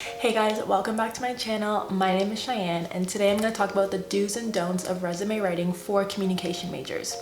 Hey guys, welcome back to my channel. My name is Cheyenne and today I'm going to talk about the do's and don'ts of resume writing for communication majors.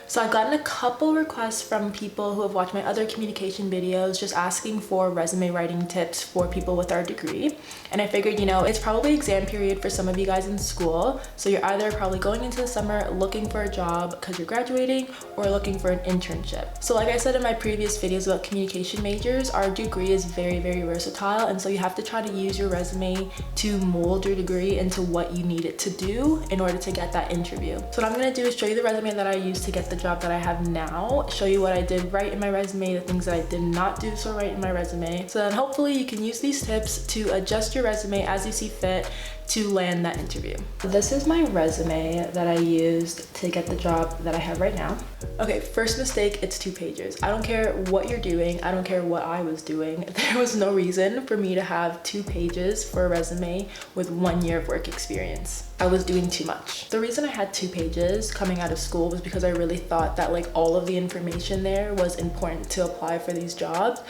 So I've gotten a couple requests from people who have watched my other communication videos just asking for resume writing tips for people with our degree. And I figured, it's probably exam period for some of you guys in school. So you're either probably going into the summer looking for a job because you're graduating or looking for an internship. So like I said in my previous videos about communication majors, our degree is very, very versatile. And so you have to try to use your resume to mold your degree into what you need it to do in order to get that interview. So what I'm going to do is show you the resume that I used to get the job that I have now, show you what I did right in my resume, the things that I did not do so right in my resume. So then hopefully you can use these tips to adjust your resume as you see fit to land that interview. This is my resume that I used to get the job that I have right now. Okay, first mistake, it's 2 pages. I don't care what you're doing. I don't care what I was doing. There was no reason for me to have 2 pages for a resume with 1 year of work experience. I was doing too much. The reason I had 2 pages coming out of school was because I really thought that all of the information there was important to apply for these jobs.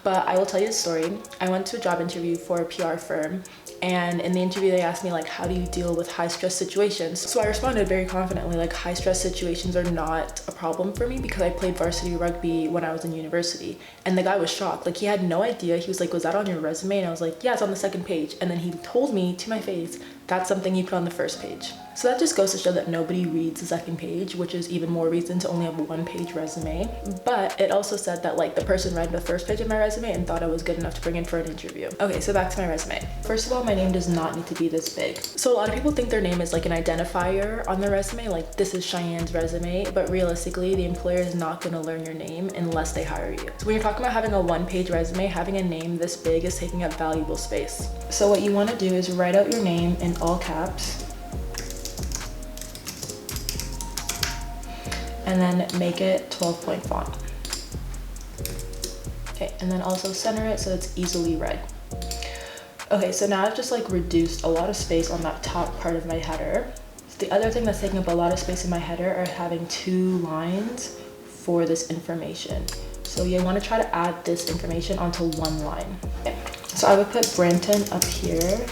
But I will tell you a story. I went to a job interview for a PR firm, and in the interview they asked me how do you deal with high stress situations? So I responded very confidently high stress situations are not a problem for me because I played varsity rugby when I was in university. And the guy was shocked. He had no idea. He was like, was that on your resume? And I was like, yeah, it's on the 2nd page. And then he told me to my face, that's something you put on the 1st page. So that just goes to show that nobody reads the 2nd page, which is even more reason to only have a 1-page resume. But it also said that the person read the 1st page of my resume and thought I was good enough to bring in for an interview. Okay, so back to my resume. First of all, my name does not need to be this big. So a lot of people think their name is an identifier on their resume, this is Cheyenne's resume, but realistically, the employer is not gonna learn your name unless they hire you. So when you're talking about having a 1-page resume, having a name this big is taking up valuable space. So what you wanna do is write out your name in all caps, and then make it 12-point font. Okay, and then also center it so it's easily read. Okay, so now I've just reduced a lot of space on that top part of my header. So the other thing that's taking up a lot of space in my header are having 2 lines for this information. So you want to try to add this information onto 1 line. Okay. So I would put Branton up here.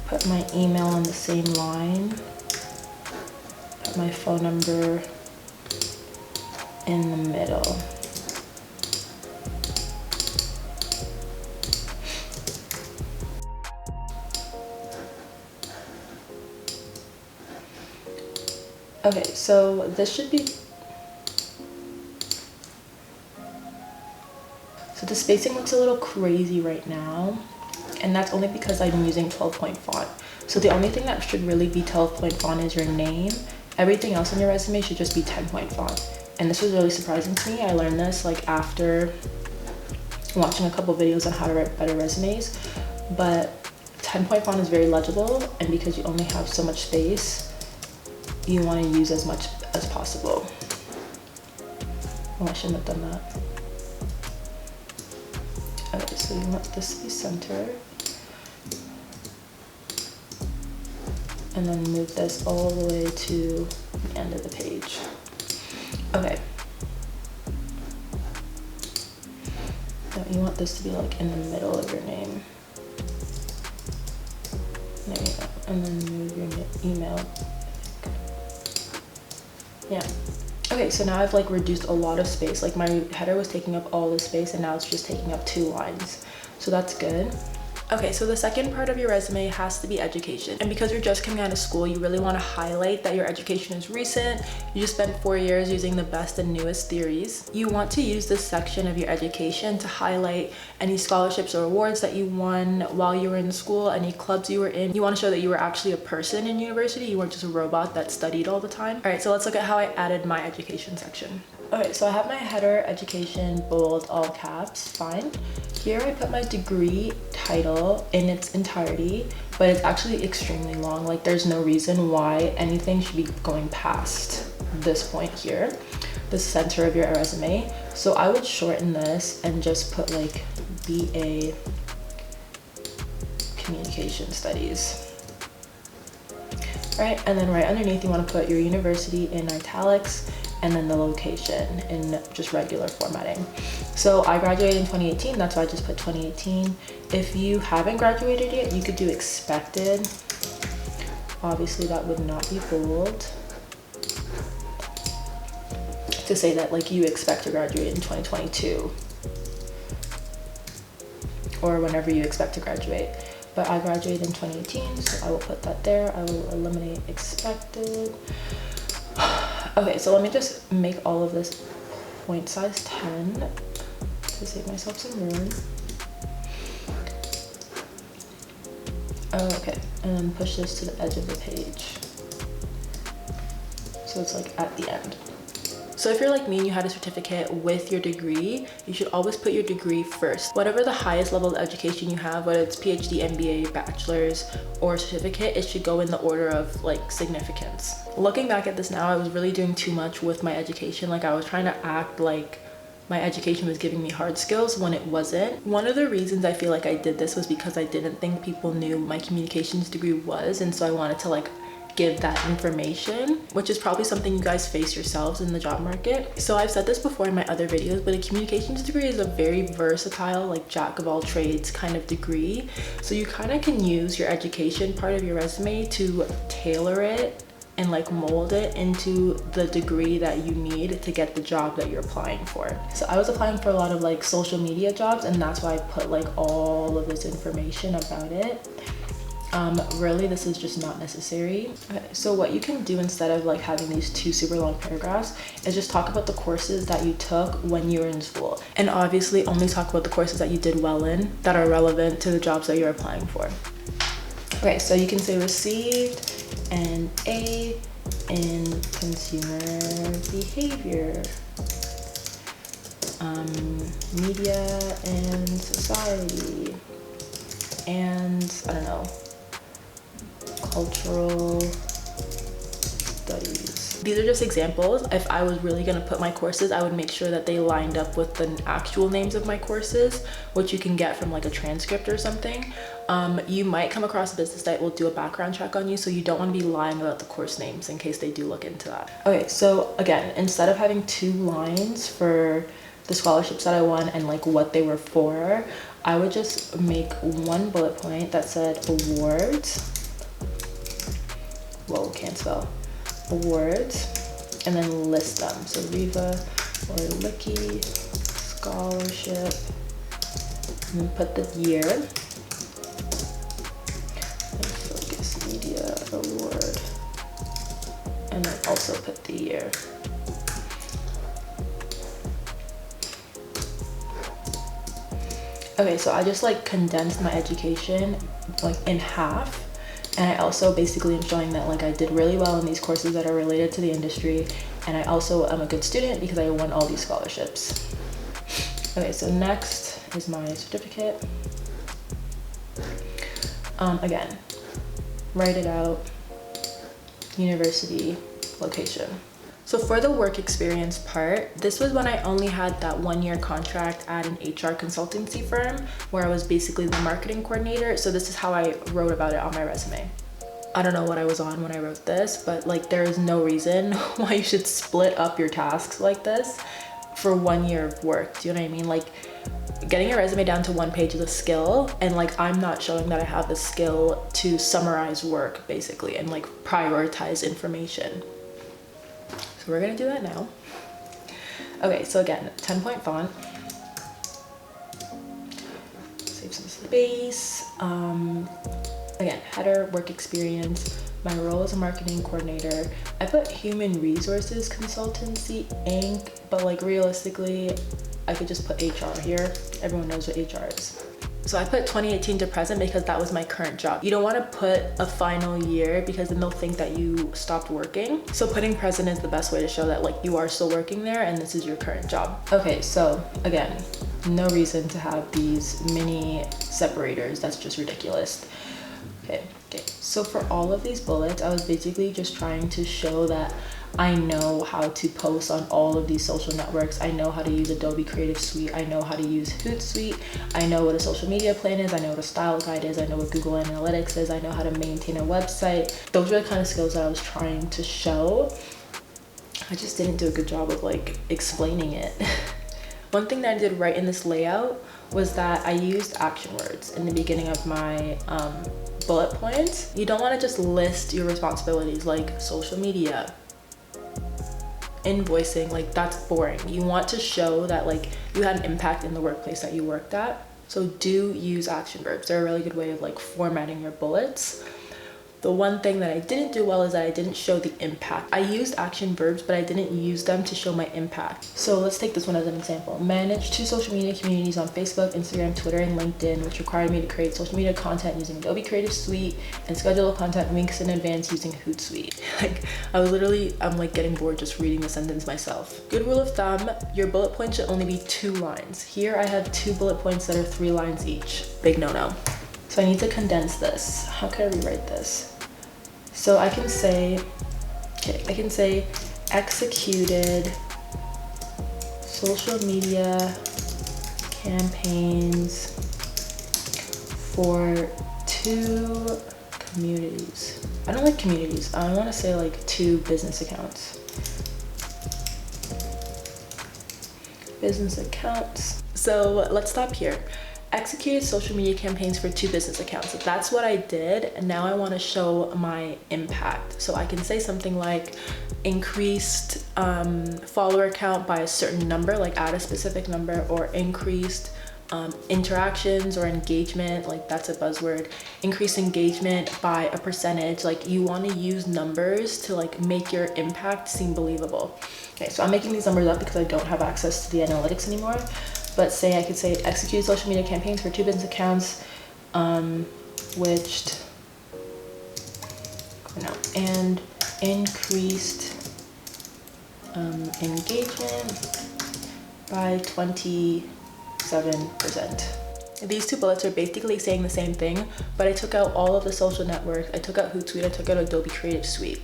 Put my email on the same line. Put my phone number in the middle. Okay, so this should be, so the spacing looks a little crazy right now, and that's only because I'm using 12-point font. So the only thing that should really be 12-point font is your name. Everything else on your resume should just be 10-point font. And this was really surprising to me. I learned this after watching a couple videos on how to write better resumes, but 10-point font is very legible, and because you only have so much space, you want to use as much as possible. Oh, I shouldn't have done that. Okay, so you want this to be center. And then move this all the way to the end of the page. Okay. Now you want this to be in the middle of your name. There you go. And then move your email. Yeah. Okay, so now I've reduced a lot of space. My header was taking up all the space and now it's just taking up 2 lines. So that's good. Okay, so the second part of your resume has to be education. And because you're just coming out of school, you really want to highlight that your education is recent. You just spent 4 years using the best and newest theories. You want to use this section of your education to highlight any scholarships or awards that you won while you were in school, any clubs you were in. You want to show that you were actually a person in university. You weren't just a robot that studied all the time. All right, so let's look at how I added my education section. Okay, so I have my header, education, bold, all caps, fine. Here I put my degree title in its entirety, but it's actually extremely long. There's no reason why anything should be going past this point here, the center of your resume. So I would shorten this and just put BA Communication Studies. Right, and then right underneath you want to put your university in italics and then the location in just regular formatting. So I graduated in 2018, that's why I just put 2018. If you haven't graduated yet, you could do expected. Obviously that would not be bold. To say that like you expect to graduate in 2022 or whenever you expect to graduate. But I graduated in 2018, so I will put that there. I will eliminate expected. Okay, so let me just make all of this point size 10 to save myself some room. Okay, and then push this to the edge of the page. So it's like at the end. So if you're like me and you had a certificate with your degree, you should always put your degree first. Whatever the highest level of education you have, whether it's PhD, MBA, bachelor's, or certificate, it should go in the order of like significance. Looking back at this now, I was really doing too much with my education. Like I was trying to act like my education was giving me hard skills when it wasn't. One of the reasons I feel like I did this was because I didn't think people knew my communications degree was, and so I wanted to like give that information, which is probably something you guys face yourselves in the job market. So I've said this before in my other videos, but a communications degree is a very versatile, like jack of all trades kind of degree. So you kind of can use your education part of your resume to tailor it and like mold it into the degree that you need to get the job that you're applying for. So I was applying for a lot of like social media jobs, and that's why I put like all of this information about it. Really, this is just not necessary. Okay, so what you can do instead of like having these two super long paragraphs is just talk about the courses that you took when you were in school, and obviously only talk about the courses that you did well in that are relevant to the jobs that you're applying for. Okay, so you can say received an A in consumer behavior, media and society, and I don't know, cultural studies. These are just examples. If I was really gonna put my courses, I would make sure that they lined up with the actual names of my courses, which you can get from like a transcript or something. You might come across a business that will do a background check on you, so you don't want to be lying about the course names in case they do look into that. Okay, so again, instead of having 2 lines for the scholarships that I won and like what they were for, I would just make 1 bullet point that said awards. Whoa, can't spell. Awards, and then list them. So Riva or Licky scholarship, and then put the year. And Focus Media Award, and then also put the year. Okay, so I just like condensed my education like in half. And I also basically am showing that like I did really well in these courses that are related to the industry, and I also am a good student because I won all these scholarships. Okay, so next is my certificate. Again, write it out, university, location. So for the work experience part, this was when I only had that 1-year contract at an HR consultancy firm where I was basically the marketing coordinator. So this is how I wrote about it on my resume. I don't know what I was on when I wrote this, but like there is no reason why you should split up your tasks like this for 1 year of work. Do you know what I mean? Like getting a resume down to 1 page is a skill, and like I'm not showing that I have the skill to summarize work basically and like prioritize information. So we're gonna do that now. Okay, so again, 10-point font. Save some space. Again, header, work experience, my role as a marketing coordinator. I put human resources consultancy Inc., but like realistically, I could just put HR here. Everyone knows what HR is. So I put 2018 to present because that was my current job. You don't want to put a final year because then they'll think that you stopped working. So putting present is the best way to show that like you are still working there and this is your current job. Okay, so again, no reason to have these mini separators. That's just ridiculous. Okay, so for all of these bullets, I was basically just trying to show that I know how to post on all of these social networks. I know how to use Adobe Creative Suite. I know how to use Hootsuite. I know what a social media plan is. I know what a style guide is. I know what Google Analytics is. I know how to maintain a website. Those are the kind of skills that I was trying to show. I just didn't do a good job of like explaining it. One thing that I did right in this layout was that I used action words in the beginning of my bullet points. You don't want to just list your responsibilities like social media, invoicing, like that's boring. You want to show that like you had an impact in the workplace that you worked at. So do use action verbs. They're a really good way of like formatting your bullets. The one thing that I didn't do well is that I didn't show the impact. I used action verbs, but I didn't use them to show my impact. So let's take this one as an example. Manage 2 social media communities on Facebook, Instagram, Twitter, and LinkedIn, which required me to create social media content using Adobe Creative Suite and schedule content weeks in advance using Hootsuite. Like I'm like getting bored just reading the sentence myself. Good rule of thumb, your bullet point should only be 2 lines. Here I have 2 bullet points that are 3 lines each. Big no-no. So I need to condense this. How can I rewrite this? So I can say executed social media campaigns for 2 communities. I don't like communities. I want to say like 2 business accounts. Business accounts. So let's stop here. Executed social media campaigns for 2 business accounts. So that's what I did, and now I want to show my impact. So I can say something like increased follower count by a certain number, like add a specific number, or increased interactions or engagement, like that's a buzzword, increased engagement by a percentage. Like you want to use numbers to like make your impact seem believable. Okay, so I'm making these numbers up because I don't have access to the analytics anymore. But I could say execute social media campaigns for 2 business accounts, and increased engagement by 27%. These 2 bullets are basically saying the same thing, but I took out all of the social networks. I took out Hootsuite, I took out Adobe Creative Suite.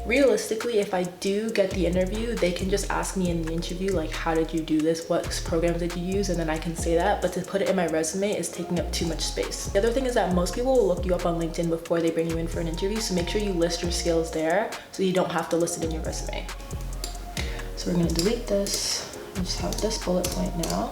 Realistically, if I do get the interview, they can just ask me in the interview, like, how did you do this? What programs did you use? And then I can say that, but to put it in my resume is taking up too much space. The other thing is that most people will look you up on LinkedIn before they bring you in for an interview, so make sure you list your skills there so you don't have to list it in your resume. So we're gonna delete this. I just have this bullet point now.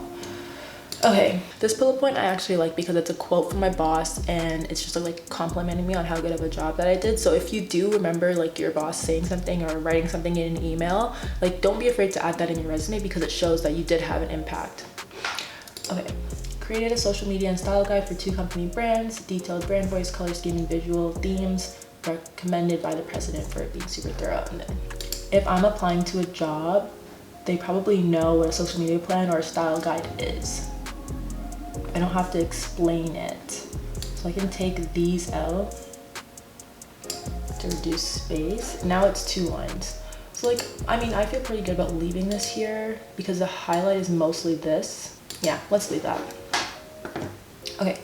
Okay, this bullet point I actually like because it's a quote from my boss and it's just like complimenting me on how good of a job that I did. So if you do remember like your boss saying something or writing something in an email, like don't be afraid to add that in your resume because it shows that you did have an impact. Okay, created a social media and style guide for 2 company brands, detailed brand voice, color scheme, and visual themes, recommended by the president for it being super thorough. And then if I'm applying to a job, they probably know what a social media plan or a style guide is. I don't have to explain it. So I can take these out to reduce space. Now it's 2 lines. So like, I mean, I feel pretty good about leaving this here because the highlight is mostly this. Yeah, let's leave that. Okay,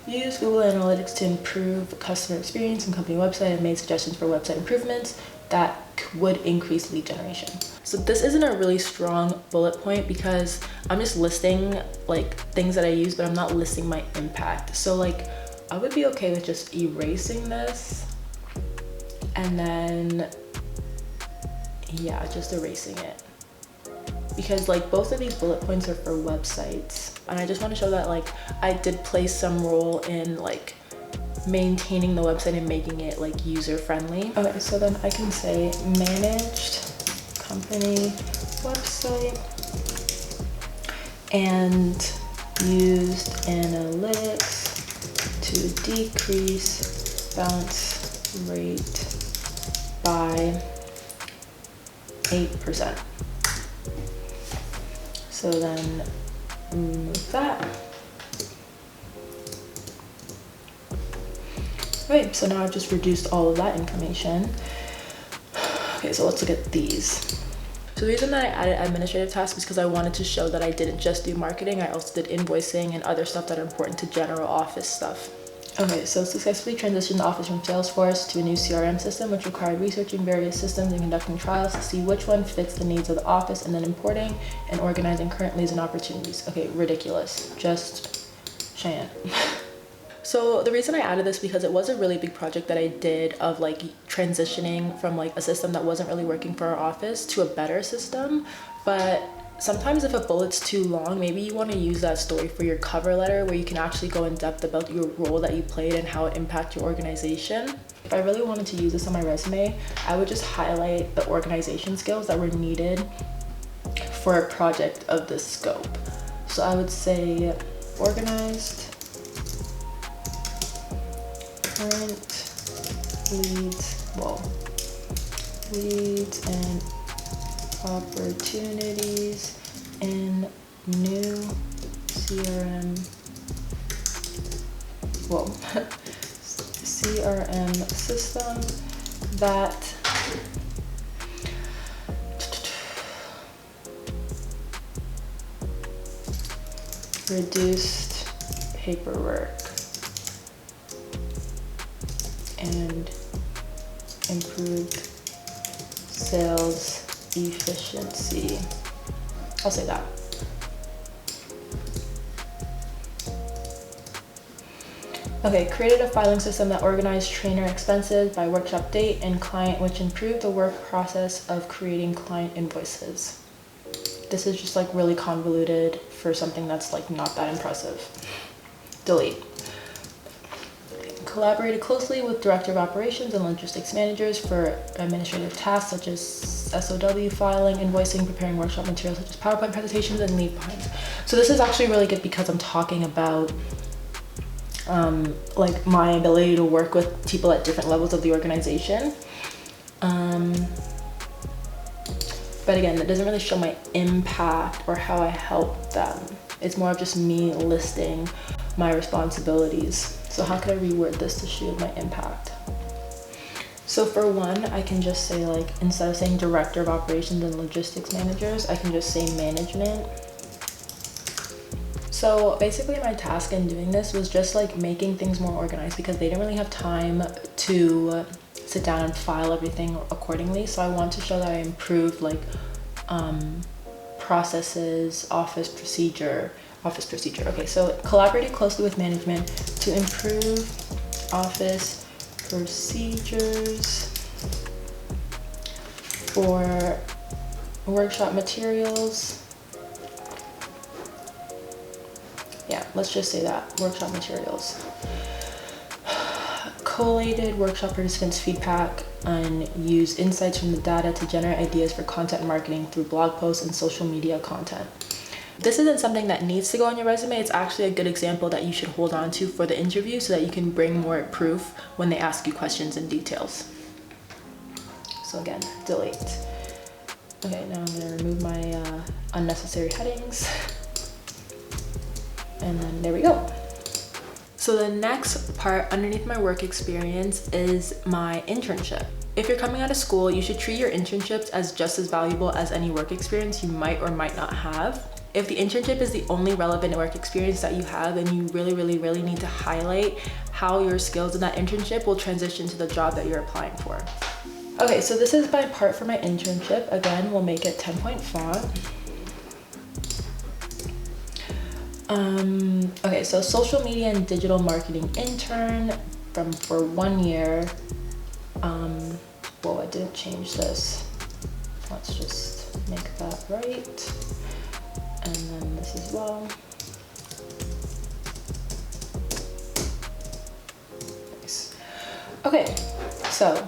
use Google Analytics to improve customer experience and company website and made suggestions for website improvements that would increase lead generation. So this isn't a really strong bullet point because I'm just listing like things that I use, but I'm not listing my impact. So like I would be okay with just erasing this and then, yeah, just erasing it. Because like both of these bullet points are for websites. And I just want to show that like I did play some role in like maintaining the website and making it like user friendly. Okay, so then I can say managed company website and used analytics to decrease bounce rate by 8%. So then remove that. Okay, so now I've just reduced all of that information. Okay, so let's look at these. So the reason that I added administrative tasks is because I wanted to show that I didn't just do marketing, I also did invoicing and other stuff that are important to general office stuff. Okay, so successfully transitioned the office from Salesforce to a new CRM system, which required researching various systems and conducting trials to see which one fits the needs of the office, and then importing and organizing current leads and opportunities. Okay, ridiculous. Just Cheyenne. So the reason I added this because it was a really big project that I did of like transitioning from like a system that wasn't really working for our office to a better system. But sometimes if a bullet's too long, maybe you want to use that story for your cover letter where you can actually go in depth about your role that you played and how it impacted your organization. If I really wanted to use this on my resume, I would just highlight the organization skills that were needed for a project of this scope. So I would say organized, current, leads and opportunities in new CRM system that reduced paperwork and improved sales efficiency. I'll say that. Okay, created a filing system that organized trainer expenses by workshop date and client, which improved the work process of creating client invoices. This is just like really convoluted for something that's like not that impressive. Delete. Collaborated closely with director of operations and logistics managers for administrative tasks such as SOW filing, invoicing, preparing workshop materials such as PowerPoint presentations and leave behinds. So this is actually really good because I'm talking about like my ability to work with people at different levels of the organization. But again, that doesn't really show my impact or how I help them. It's more of just me listing my responsibilities. So how could I reword this to show my impact? So for one, I can just say like, instead of saying director of operations and logistics managers, I can just say management. So basically my task in doing this was just like making things more organized because they didn't really have time to sit down and file everything accordingly. So I want to show that I improved like processes, office procedure. Okay, so collaborated closely with management to improve office procedures for workshop materials. Yeah, let's just say that, workshop materials. Collated workshop participants' feedback and use insights from the data to generate ideas for content marketing through blog posts and social media content. This isn't something that needs to go on your resume. It's actually a good example that you should hold on to for the interview so that you can bring more proof when they ask you questions and details. So again, delete. Okay, now I'm gonna remove my unnecessary headings. And then there we go. So the next part underneath my work experience is my internship. If you're coming out of school, you should treat your internships as just as valuable as any work experience you might or might not have. If the internship is the only relevant work experience that you have, then you really need to highlight how your skills in that internship will transition to the job that you're applying for. Okay, so this is my part for my internship. Again, we'll make it 10-point font. Okay, so social media and digital marketing intern for 1 year. Whoa, I didn't change this. Let's just make that right. And then this as well. Nice. Okay, so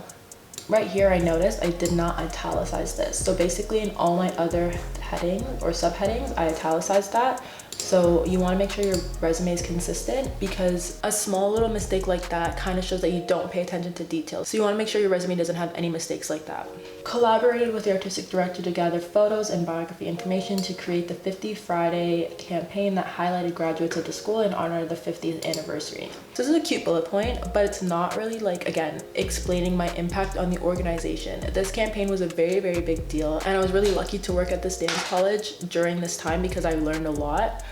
right here I noticed I did not italicize this. So basically in all my other headings or subheadings, I italicized that. So you want to make sure your resume is consistent because a small little mistake like that kind of shows that you don't pay attention to details. So you want to make sure your resume doesn't have any mistakes like that. Collaborated with the artistic director to gather photos and biography information to create the 50 Friday campaign that highlighted graduates of the school in honor of the 50th anniversary. So this is a cute bullet point, but it's not really like, again, explaining my impact on the organization. This campaign was a very big deal, and I was really lucky to work at this dance college during this time because I learned a lot.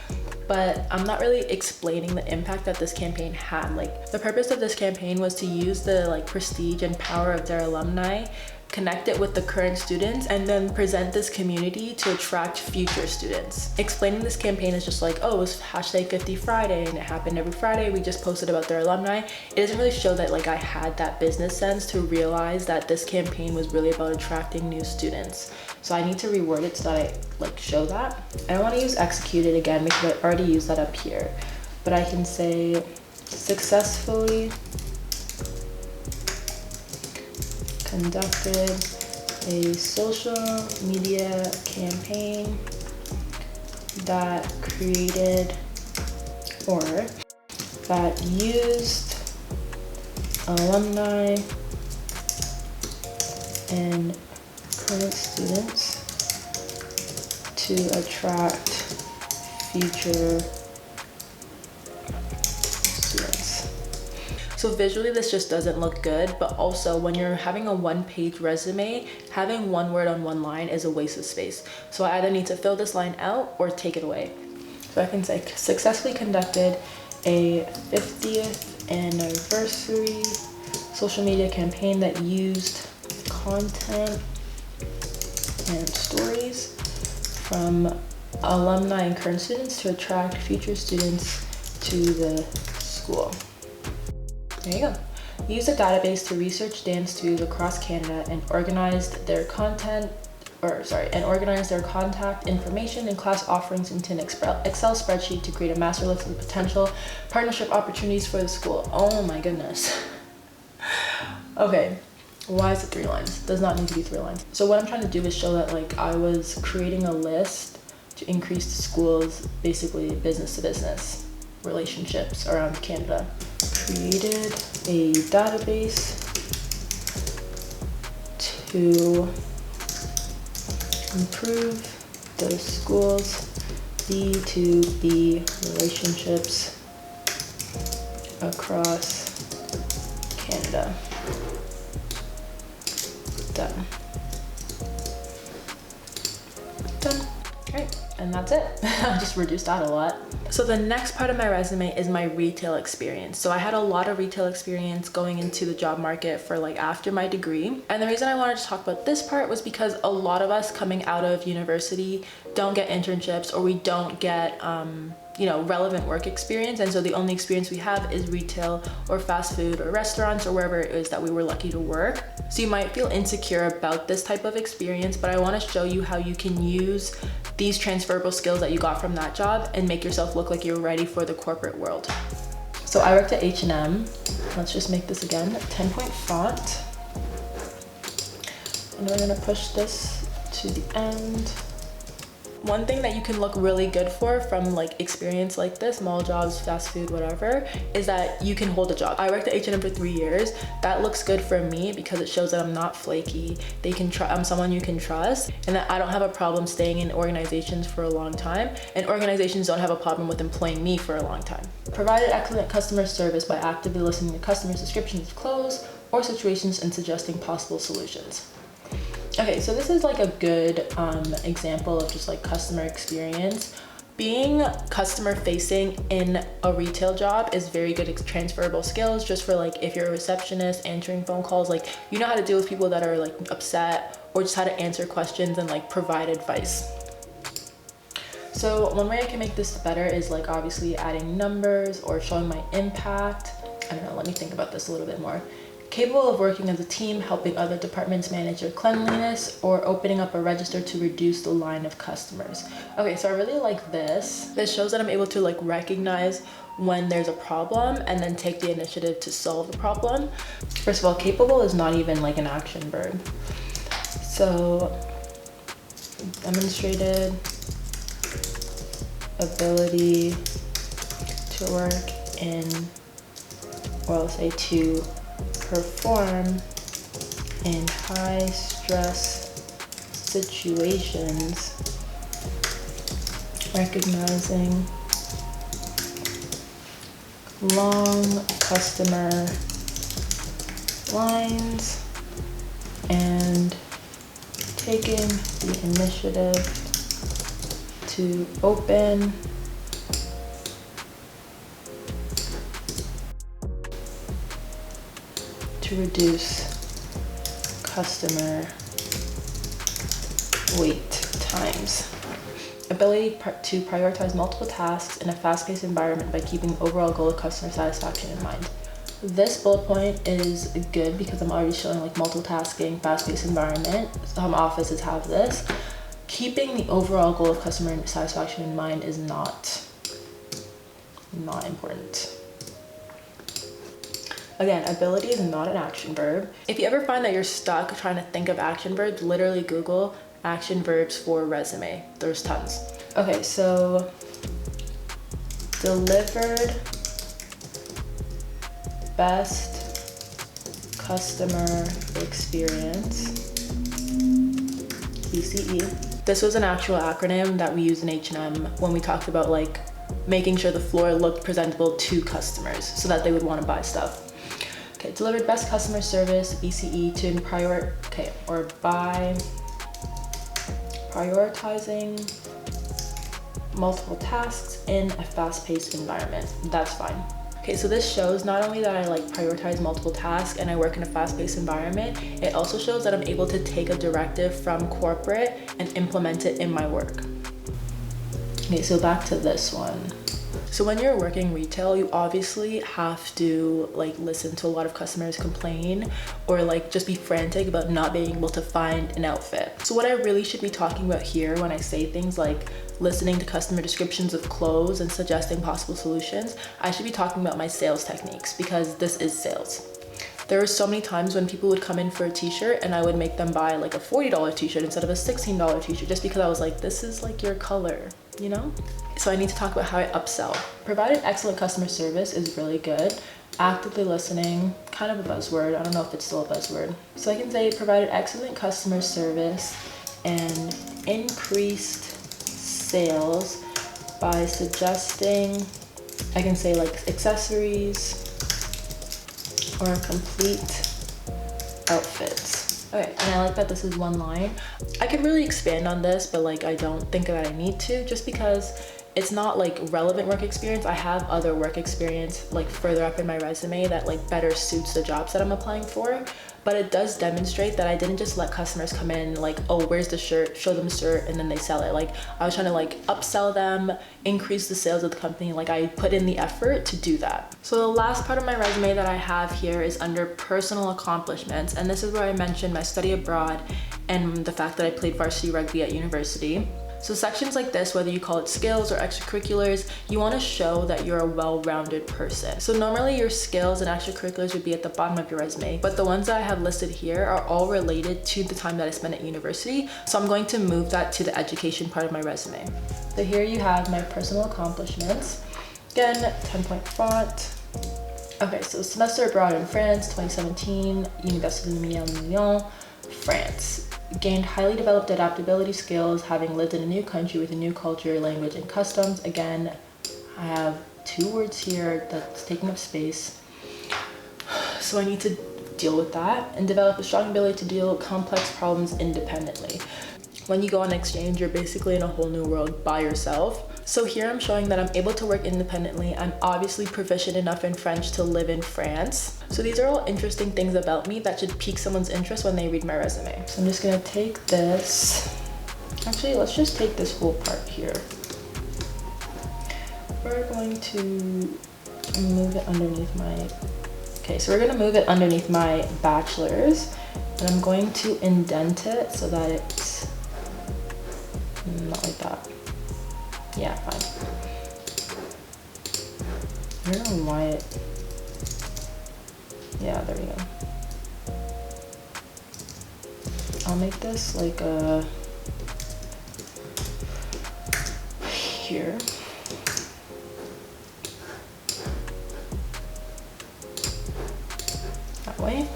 But I'm not really explaining the impact that this campaign had. Like, the purpose of this campaign was to use the like prestige and power of their alumni connect it with the current students, and then present this community to attract future students. Explaining this campaign is just like, oh, it was hashtag 50 Friday and it happened every Friday. We just posted about their alumni. It doesn't really show that like I had that business sense to realize that this campaign was really about attracting new students. So I need to reword it so that I like show that. I don't want to use executed again because I already used that up here, but I can say successfully conducted a social media campaign that created or that used alumni and current students to attract future students. So visually this just doesn't look good, but also when you're having a one-page resume, having one word on one line is a waste of space. So I either need to fill this line out or take it away. So I can say successfully conducted a 50th anniversary social media campaign that used content and stories from alumni and current students to attract future students to the school. There you go. Use a database to research dance studios across Canada and organized their contact information and class offerings into an Excel spreadsheet to create a master list of potential partnership opportunities for the school. Oh my goodness. Okay, why is it 3 lines? Does not need to be 3 lines. So what I'm trying to do is show that like I was creating a list to increase the school's basically business to business relationships around Canada. Created a database to improve the school's B2B relationships across Canada. Done. Done. Right, and that's it. I just reduced that a lot. So the next part of my resume is my retail experience. So I had a lot of retail experience going into the job market for like after my degree. And the reason I wanted to talk about this part was because a lot of us coming out of university don't get internships, or we don't get relevant work experience, and so the only experience we have is retail or fast food or restaurants or wherever it is that we were lucky to work. So you might feel insecure about this type of experience, but I want to show you how you can use these transferable skills that you got from that job and make yourself look like you're ready for the corporate world. So I worked at H&M. Let's just make this again 10-point font, and we're going to push this to the end. One thing that you can look really good for from like experience like this, mall jobs, fast food, whatever, is that you can hold a job. I worked at H&M for 3 years. That looks good for me because it shows that I'm not flaky. I'm someone you can trust, and that I don't have a problem staying in organizations for a long time, and organizations don't have a problem with employing me for a long time. Provided excellent customer service by actively listening to customers' descriptions of clothes or situations and suggesting possible solutions. Okay, so this is like a good example of just like customer experience. Being customer facing in a retail job is very good transferable skills, just for like if you're a receptionist answering phone calls, like you know how to deal with people that are like upset, or just how to answer questions and like provide advice. So one way I can make this better is like obviously adding numbers or showing my impact. I don't know, let me think about this a little bit more. Capable of working as a team, helping other departments manage their cleanliness, or opening up a register to reduce the line of customers. Okay, so I really like this. This shows that I'm able to like recognize when there's a problem and then take the initiative to solve the problem. First of all, capable is not even like an action verb. So demonstrated ability to work in, or I'll say to perform in high stress situations, recognizing long customer lines and taking the initiative to open to reduce customer wait times. Ability to prioritize multiple tasks in a fast-paced environment by keeping the overall goal of customer satisfaction in mind. This bullet point is good because I'm already showing like multitasking, fast-paced environment. Some offices have this. Keeping the overall goal of customer satisfaction in mind is not important. Again, ability is not an action verb. If you ever find that you're stuck trying to think of action verbs, literally Google action verbs for resume. There's tons. Okay, so delivered best customer experience, BCE. This was an actual acronym that we used in H&M when we talked about like making sure the floor looked presentable to customers so that they would want to buy stuff. Okay, delivered best customer service, BCE, by prioritizing multiple tasks in a fast-paced environment. That's fine. Okay, so this shows not only that I like prioritize multiple tasks and I work in a fast-paced environment, it also shows that I'm able to take a directive from corporate and implement it in my work. Okay, so back to this one. So when you're working retail, you obviously have to like listen to a lot of customers complain or like just be frantic about not being able to find an outfit. So what I really should be talking about here when I say things like listening to customer descriptions of clothes and suggesting possible solutions, I should be talking about my sales techniques because this is sales. There were so many times when people would come in for a t-shirt and I would make them buy like a $40 t-shirt instead of a $16 t-shirt just because I was like, this is like your color, you know? So I need to talk about how I upsell. Provided excellent customer service is really good. Actively listening, kind of a buzzword. I don't know if it's still a buzzword. So I can say provided excellent customer service and increased sales by suggesting, I can say like accessories or complete outfits. Okay, and I like that this is one line. I could really expand on this, but like I don't think that I need to just because it's not like relevant work experience. I have other work experience like further up in my resume that like better suits the jobs that I'm applying for. But it does demonstrate that I didn't just let customers come in like, oh, where's the shirt? Show them the shirt and then they sell it. Like I was trying to like upsell them, increase the sales of the company. Like I put in the effort to do that. So the last part of my resume that I have here is under personal accomplishments. And this is where I mentioned my study abroad and the fact that I played varsity rugby at university. So sections like this, whether you call it skills or extracurriculars, you want to show that you're a well-rounded person. So normally your skills and extracurriculars would be at the bottom of your resume, but the ones that I have listed here are all related to the time that I spent at university. So I'm going to move that to the education part of my resume. So here you have my personal accomplishments. Again, 10-point font. Okay, so semester abroad in France, 2017, Université de Lyon, France. Gained highly developed adaptability skills, having lived in a new country with a new culture, language, and customs. Again, I have 2 words here that's taking up space. So I need to deal with that and develop a strong ability to deal with complex problems independently. When you go on exchange, you're basically in a whole new world by yourself. So here I'm showing that I'm able to work independently. I'm obviously proficient enough in French to live in France. So these are all interesting things about me that should pique someone's interest when they read my resume. So I'm just gonna take this. Actually, let's just take this whole part here. We're going to move it underneath my, okay, so we're gonna move it underneath my bachelor's and I'm going to indent it so that it's not like that. Yeah, fine. I don't know why it, yeah, there we go. I'll make this like a, here. That way.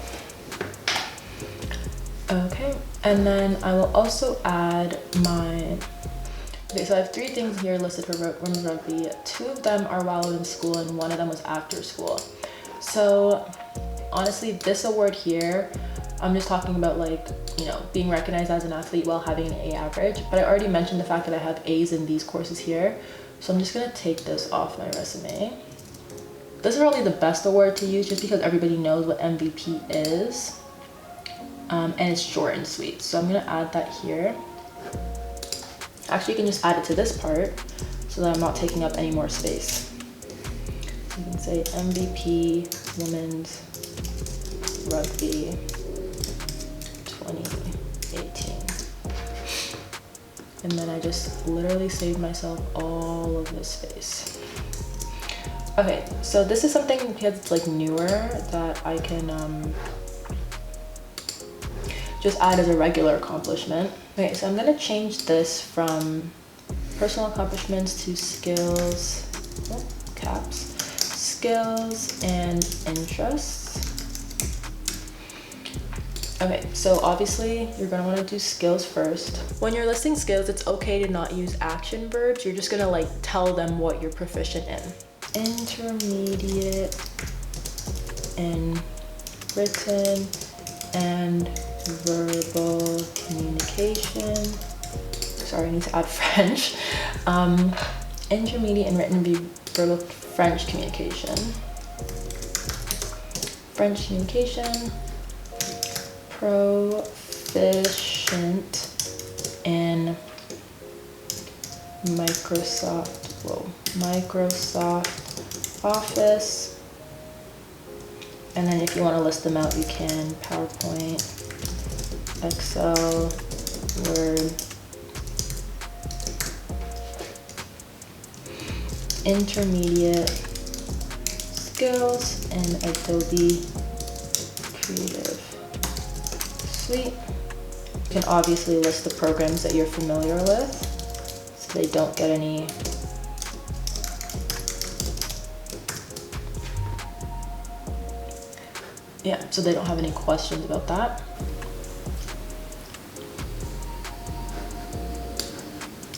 Okay, and then I will also add my, okay, so I have 3 things here listed for women's rugby. 2 of them are while I was in school and 1 of them was after school. So honestly, this award here, I'm just talking about like, you know, being recognized as an athlete while having an A average. But I already mentioned the fact that I have A's in these courses here. So I'm just gonna take this off my resume. This is probably the best award to use just because everybody knows what MVP is. and it's short and sweet. So I'm gonna add that here. Actually, you can just add it to this part so that I'm not taking up any more space. You can say MVP Women's Rugby 2018. And then I just literally saved myself all of this space. Okay, so this is something because it's like newer that I can just add as a regular accomplishment. Okay, so I'm gonna change this from personal accomplishments to skills, skills and interests. Okay, so obviously you're gonna wanna do skills first. When you're listing skills, it's okay to not use action verbs. You're just gonna like tell them what you're proficient in. Intermediate in written and verbal communication. Sorry, I need to add French. Intermediate in written and verbal French communication. French communication. Proficient in Microsoft Office. And then if you want to list them out, you can. PowerPoint, Excel, Word. Intermediate skills in Adobe Creative Suite. You can obviously list the programs that you're familiar with so they don't get any so they don't have any questions about that.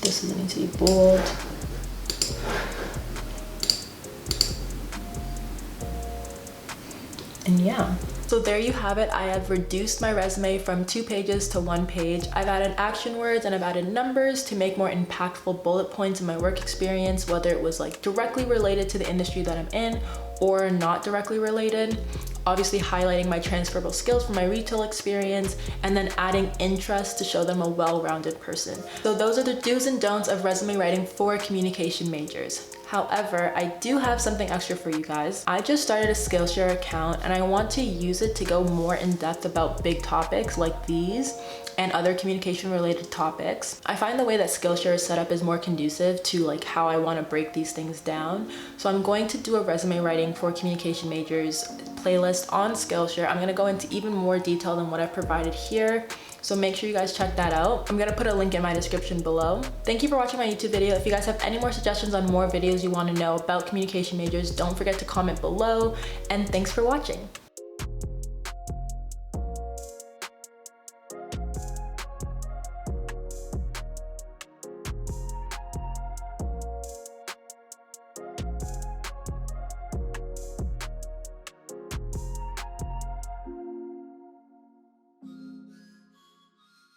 This is going to be bold. And yeah. So there you have it. I have reduced my resume from 2 pages to 1 page. I've added action words and I've added numbers to make more impactful bullet points in my work experience, whether it was like directly related to the industry that I'm in or not directly related. Obviously highlighting my transferable skills from my retail experience and then adding interest to show them a well-rounded person. So those are the do's and don'ts of resume writing for communication majors. However, I do have something extra for you guys. I just started a Skillshare account and I want to use it to go more in depth about big topics like these and other communication related topics. I find the way that Skillshare is set up is more conducive to like how I want to break these things down. So I'm going to do a resume writing for communication majors playlist on Skillshare. I'm going to go into even more detail than what I've provided here. So make sure you guys check that out. I'm gonna put a link in my description below. Thank you for watching my YouTube video. If you guys have any more suggestions on more videos you want to know about communication majors, don't forget to comment below. And thanks for watching.